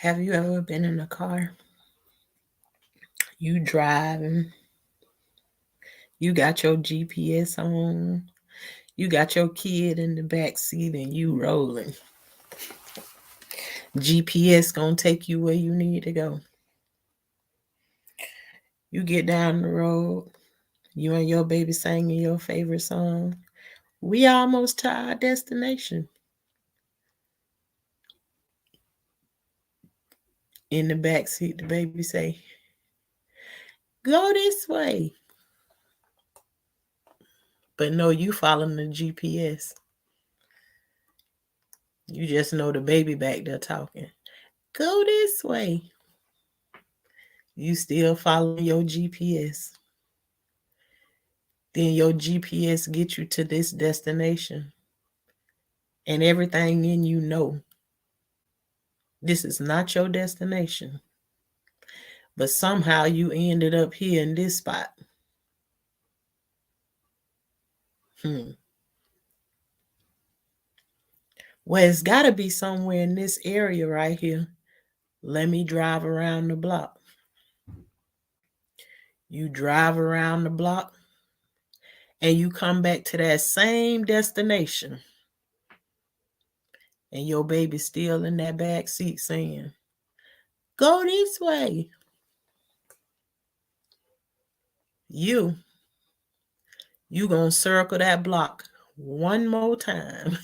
Have you ever been in a car? You driving, you got your GPS on, you got your kid in the back seat, and you rolling. GPS gonna take you where you need to go. You get down the road, you and your baby singing your favorite song. We almost to our destination. In the back seat, the baby say, "Go this way." But no, you following the GPS. You just know the baby back there talking. Go this way. You still following your GPS. Then your GPS get you to this destination. And everything in you know this is not your destination. But somehow you ended up here in this spot. Hmm. Well, it's got to be somewhere in this area right here. Let me drive around the block. You drive around the block and you come back to that same destination. And your baby's still in that back seat saying, "Go this way." You, you gonna circle that block one more time.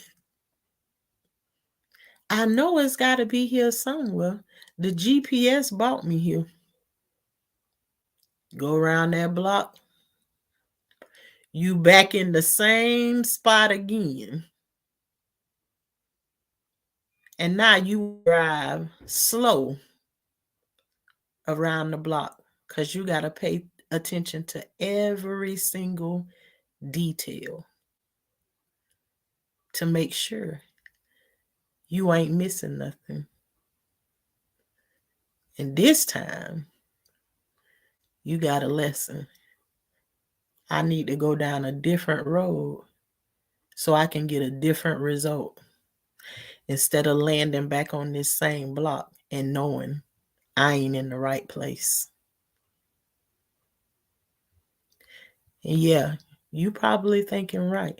I know it's gotta be here somewhere. The GPS brought me here. Go around that block. You back in the same spot again. And now you drive slow around the block because you got to pay attention to every single detail to make sure you ain't missing nothing. And this time, you got a lesson. I need to go down a different road so I can get a different result instead of landing back on this same block and knowing I ain't in the right place. And yeah, you probably thinking right.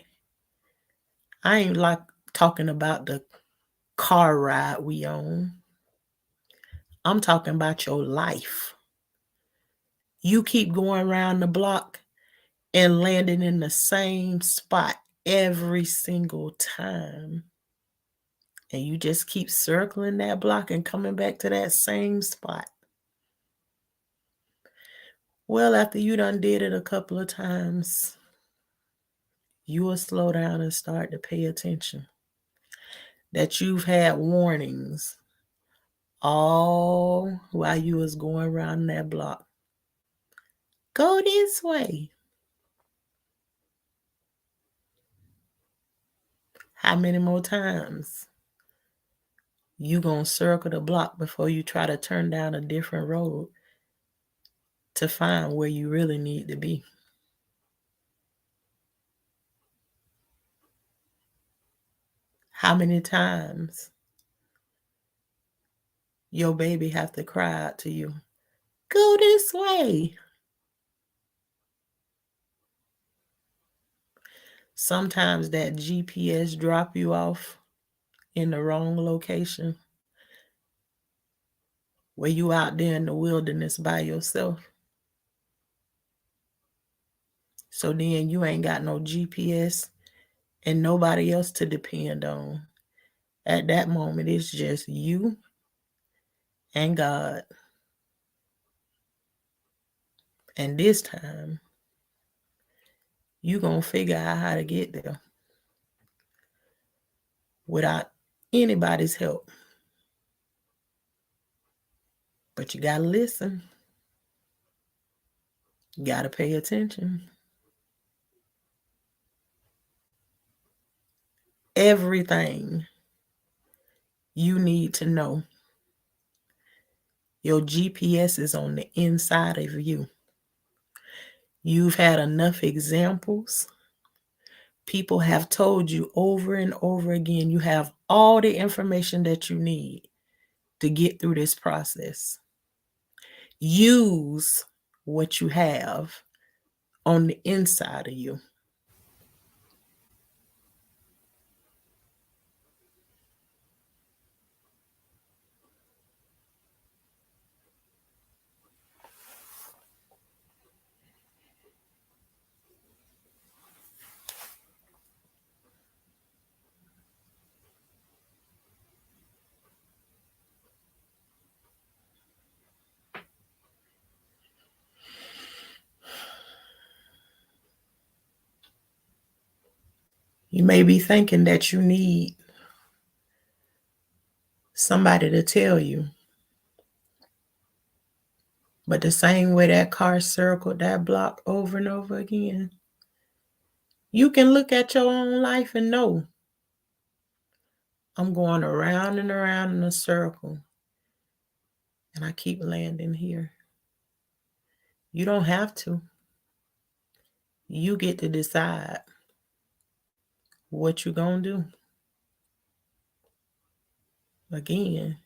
I ain't like talking about the car ride we on. I'm talking about your life. You keep going around the block and landing in the same spot every single time. And you just keep circling that block and coming back to that same spot. Well, after you done did it a couple of times, you will slow down and start to pay attention. That you've had warnings all while you was going around that block. Go this way. How many more times you gonna circle the block before you try to turn down a different road to find where you really need to be? How many times your baby have to cry out to you, "Go this way"? Sometimes that GPS drop you off in the wrong location where you out there in the wilderness by yourself. So then you ain't got no GPS and nobody else to depend on. At that moment, it's just you and God. And this time, you going to figure out how to get there without anybody's help. But you got to listen. You got to pay attention. Everything you need to know. Your GPS is on the inside of you. You've had enough examples. People have told you over and over again, you have all the information that you need. to get through this process. Use what you have on the inside of you. You may be thinking that you need somebody to tell you, but the same way that car circled that block over and over again, you can look at your own life and know I'm going around and around in a circle and I keep landing here. You don't have to. You get to decide what you're going to do. Again,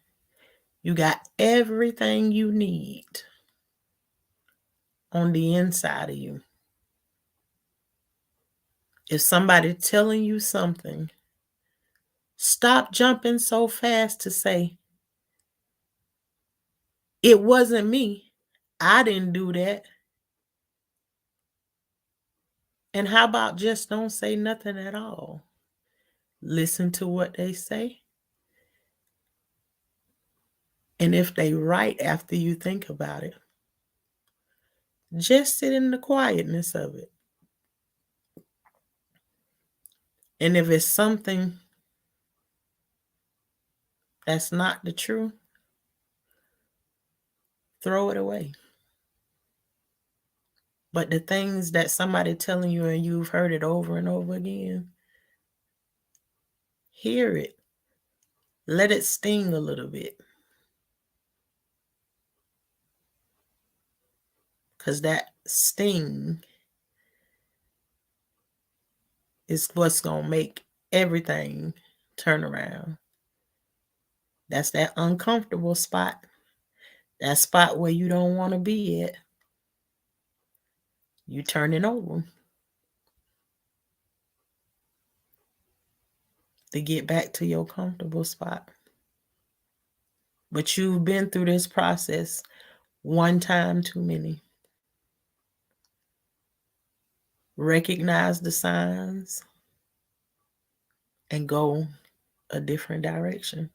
you got everything you need on the inside of you. If somebody telling you something, stop jumping so fast to say, it wasn't me. I didn't do that. And how about just don't say nothing at all? Listen to what they say. And if they right after you think about it, just sit in the quietness of it. And if it's something that's not the truth, throw it away. But the things that somebody telling you and you've heard it over and over again, hear it. Let it sting a little bit. Because that sting is what's going to make everything turn around. That's that uncomfortable spot. That spot where you don't want to be at. You turn it over to get back to your comfortable spot. But you've been through this process one time too many. Recognize the signs and go a different direction.